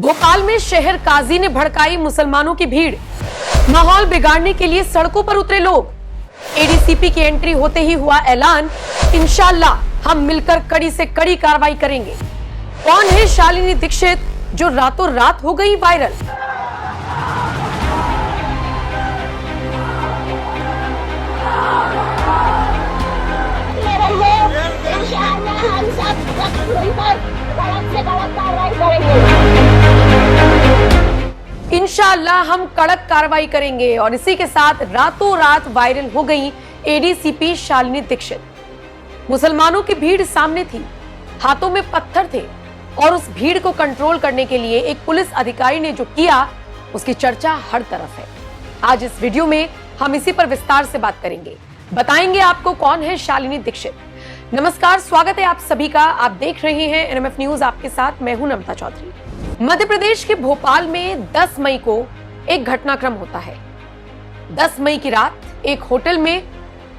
भोपाल में शहर काजी ने भड़काई मुसलमानों की भीड़। माहौल बिगाड़ने के लिए सड़कों पर उतरे लोग। एडीसीपी की एंट्री होते ही हुआ ऐलान, इंशाअल्लाह हम मिलकर कड़ी से कड़ी कार्रवाई करेंगे। कौन है शालिनी दीक्षित जो रातों रात हो गई वायरल? हम सब मिलकर कड़क से कड़क कार्रवाई करेंगे। इंशाअल्लाह हम कड़क कार्रवाई करेंगे। और इसी के साथ रातों रात वायरल हो गई एडीसीपी शालिनी दीक्षित। मुसलमानों की भीड़ सामने थी, हाथों में पत्थर थे और उस भीड़ को कंट्रोल करने के लिए एक पुलिस अधिकारी ने जो किया उसकी चर्चा हर तरफ है। आज इस वीडियो में हम इसी पर विस्तार से बात करेंगे, बताएंगे आपको कौन है शालिनी दीक्षित। नमस्कार, स्वागत है आप सभी का। आप देख रहे हैं एनएमएफ न्यूज, आपके साथ मैं हूं नमता चौधरी। मध्य प्रदेश के भोपाल में 10 मई को एक घटनाक्रम होता है। 10 मई की रात एक होटल में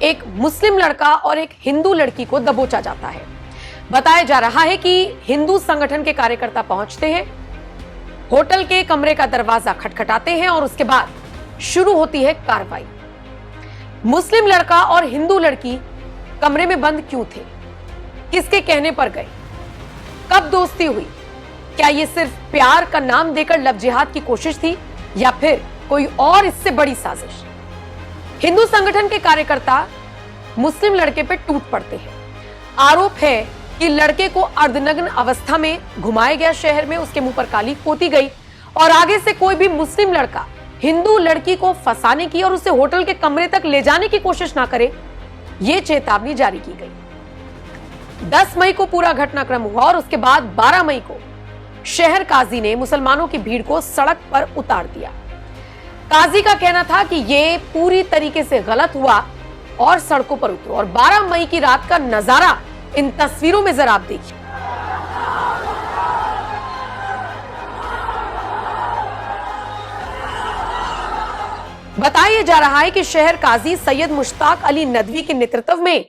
एक मुस्लिम लड़का और एक हिंदू लड़की को दबोचा जाता है। बताया जा रहा है कि हिंदू संगठन के कार्यकर्ता पहुंचते हैं, होटल के कमरे का दरवाजा खटखटाते हैं और उसके बाद शुरू होती है कार्रवाई। मुस्लिम लड़का और हिंदू लड़की कमरे में बंद क्यों थे? किसके कहने पर गए? कब दोस्ती हुई? क्या ये सिर्फ प्यार का नाम देकर लव जिहाद की कोशिश थी या फिर कोई और इससे बड़ी साजिश? हिंदू संगठन के कार्यकर्ता मुस्लिम लड़के पे टूट पड़ते हैं। आरोप है कि लड़के को अर्धनग्न अवस्था में घुमाया गया शहर में, उसके मुंह पर काली पोती गई और आगे से कोई भी मुस्लिम लड़का हिंदू लड़की को फंसाने की और उसे होटल के कमरे तक ले जाने की कोशिश ना करे, ये चेतावनी जारी की गई। 10 मई को पूरा घटनाक्रम हुआ और उसके बाद 12 मई को शहर काजी ने मुसलमानों की भीड़ को सड़क पर उतार दिया। काजी का कहना था कि ये पूरी तरीके से गलत हुआ और सड़कों पर उतरो। और 12 मई की रात का नजारा इन तस्वीरों में जरा आप देखिए। बताया जा रहा है कि शहर काजी सैयद मुश्ताक अली नदवी के नेतृत्व में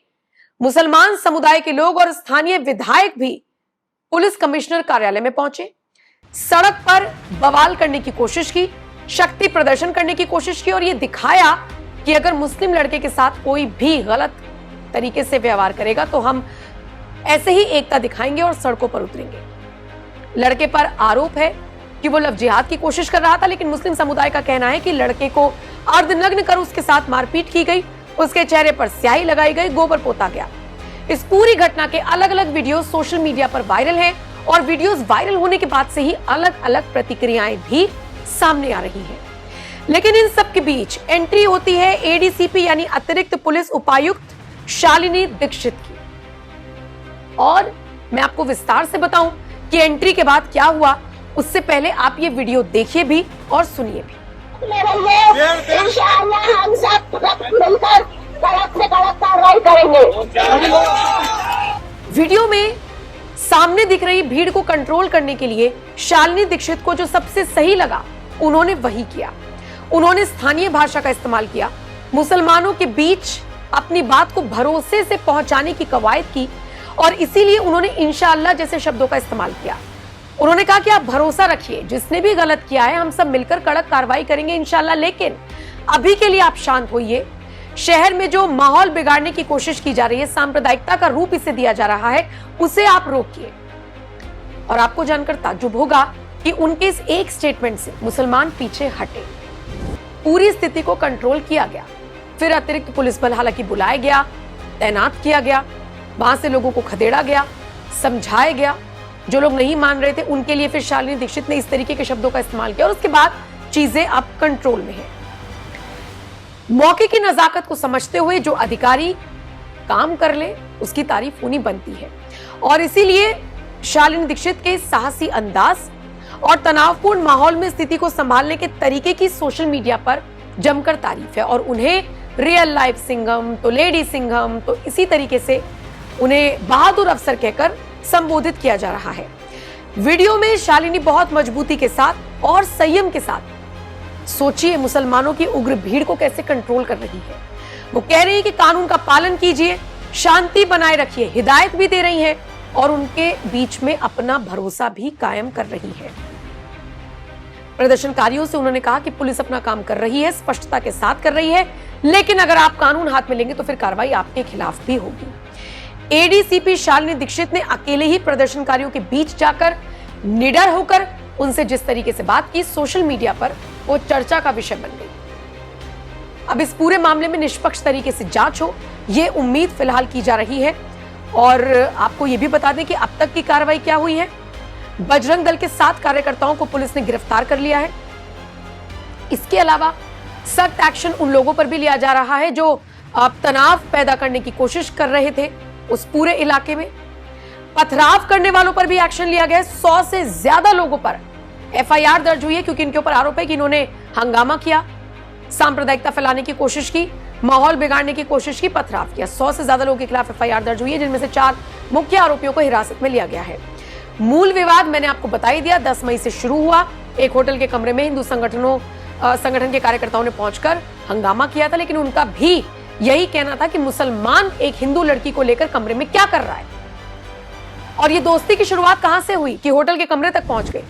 मुसलमान समुदाय के लोग और स्थानीय विधायक भी पुलिस कमिश्नर कार्यालय में पहुंचे। सड़क पर बवाल करने की कोशिश की, शक्ति प्रदर्शन करने की कोशिश की और यह दिखाया कि अगर मुस्लिम लड़के के साथ कोई भी गलत तरीके से व्यवहार करेगा तो हम ऐसे ही एकता दिखाएंगे और सड़कों पर उतरेंगे। लड़के पर आरोप है कि वो लव जिहाद की कोशिश कर रहा था, लेकिन मुस्लिम समुदाय का कहना है कि लड़के को अर्धनग्न कर उसके साथ मारपीट की गई, उसके चेहरे पर स्याही लगाई गई, गोबर पोता गया। इस पूरी घटना के अलग अलग वीडियो सोशल मीडिया पर वायरल हैं और वीडियोस वायरल होने के बाद से ही अलग अलग प्रतिक्रियाएं भी सामने आ रही हैं। लेकिन इन सब के बीच एंट्री होती है एडीसीपी यानी अतिरिक्त पुलिस उपायुक्त शालिनी दीक्षित की। और मैं आपको विस्तार से बताऊं कि एंट्री के बाद क्या हुआ, उससे पहले आप ये वीडियो देखिए भी और सुनिए भी। इंशाअल्लाह हम सब मिलकर कड़क से कड़क कार्रवाई करेंगे। वीडियो में सामने दिख रही भीड़ को कंट्रोल करने के लिए शालिनी दीक्षित को जो सबसे सही लगा उन्होंने वही किया। उन्होंने स्थानीय भाषा का इस्तेमाल किया, मुसलमानों के बीच अपनी बात को भरोसे से पहुंचाने की कवायद की और इसीलिए उन्होंने इंशाअल्लाह जैसे शब्दों का इस्तेमाल किया। उन्होंने कहा कि आप भरोसा रखिए, जिसने भी गलत किया है हम सब मिलकर कड़क कार्रवाई करेंगे इंशाअल्लाह, लेकिन अभी के लिए आप शांत होइए। शहर में जो माहौल बिगाड़ने की कोशिश की जा रही है, सांप्रदायिकता का रूप इसे दिया जा रहा है, उसे आप रोकिए। और आपको जानकर ताज्जुब होगा कि उनके इस एक स्टेटमेंट से मुसलमान पीछे हटे। पूरी स्थिति को कंट्रोल किया गया। फिर अतिरिक्त पुलिस बल हालांकि बुलाया गया, तैनात किया गया, वहां से लोगों को खदेड़ा गया, समझाया गया। जो लोग नहीं मान रहे थे उनके लिए फिर शालिनी दीक्षित ने इस तरीके के शब्दों का इस्तेमाल किया और उसके बाद चीजें अब कंट्रोल में है। मौके की नजाकत को समझते हुए जो अधिकारी काम कर ले उसकी तारीफ होनी बनती है और इसीलिए शालिनी दीक्षित के साहसी अंदाज और तनावपूर्ण माहौल में स्थिति को संभालने के तरीके की सोशल मीडिया पर जमकर तारीफ है और उन्हें रियल लाइफ सिंघम तो लेडी सिंघम तो इसी तरीके से उन्हें बहादुर अफसर कहकर संबोधित किया जा रहा है। वीडियो में शालिनी बहुत मजबूती के साथ और संयम के साथ, सोचिए मुसलमानों की उग्र भीड़ को कैसे कंट्रोल कर रही है। वो कह रही है कि कानून का पालन कीजिए, शांति बनाए रखिए, हिदायत भी दे रही है और उनके बीच में अपना भरोसा भी कायम कर रही है। प्रदर्शनकारियों से उन्होंने कहा कि पुलिस अपना काम कर रही है, स्पष्टता के साथ कर रही है, लेकिन अगर आप कानून हाथ में लेंगे तो फिर कार्रवाई आपके खिलाफ भी होगी। एडीसीपी शालिनी दीक्षित ने अकेले ही प्रदर्शनकारियों के बीच जाकर निडर होकर उनसे जिस तरीके से बात की, सोशल मीडिया पर वो चर्चा का विषय बन गई। अब इस पूरे मामले में निष्पक्ष तरीके से जांच हो, ये उम्मीद फिलहाल की जा रही है। और आपको ये भी बता दें कि अब तक की कार्रवाई क्या हुई है। बजरंग दल के 7 कार्यकर्ताओं को पुलिस ने गिरफ्तार कर लिया है। इसके अलावा सख्त एक्शन उन लोगों पर भी लिया जा रहा है जो तनाव पैदा करने की कोशिश कर रहे थे उस पूरे इलाके में। पथराव करने वालों पर भी एक्शन लिया गया। 100 से ज्यादा लोगों पर एफआईआर दर्ज हुई है, क्योंकि इनके ऊपर आरोप है कि इन्होंने हंगामा किया, सांप्रदायिकता फैलाने की कोशिश की, माहौल बिगाड़ने की कोशिश की, पथराव किया। 100 से ज्यादा लोगों के खिलाफ एफआईआर दर्ज हुई है, जिनमें से 4 मुख्य आरोपियों को हिरासत में लिया गया है। मूल विवाद मैंने आपको बता ही दिया, 10 मई से शुरू हुआ। एक होटल के कमरे में हिंदू संगठन के कार्यकर्ताओं ने पहुंचकर हंगामा किया था, लेकिन उनका भी यही कहना था कि मुसलमान एक हिंदू लड़की को लेकर कमरे में क्या कर रहा है। और ये दोस्ती की शुरुआत कहां से हुई कि होटल के कमरे तक पहुंच गए।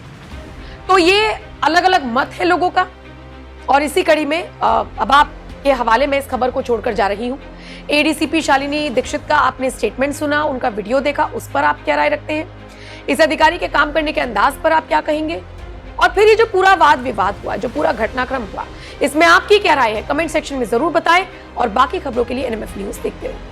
तो ये अलग अलग मत है लोगों का। और इसी कड़ी में अब आपके हवाले में इस खबर को छोड़कर जा रही हूं। एडीसीपी शालिनी दीक्षित का आपने स्टेटमेंट सुना, उनका वीडियो देखा, उस पर आप क्या राय रखते हैं? इस अधिकारी के काम करने के अंदाज पर आप क्या कहेंगे? और फिर ये जो पूरा वाद विवाद हुआ, जो पूरा घटनाक्रम हुआ, इसमें आपकी क्या राय है? कमेंट सेक्शन में जरूर बताएं। और बाकी खबरों के लिए एनएमएफ न्यूज देखते रहिए।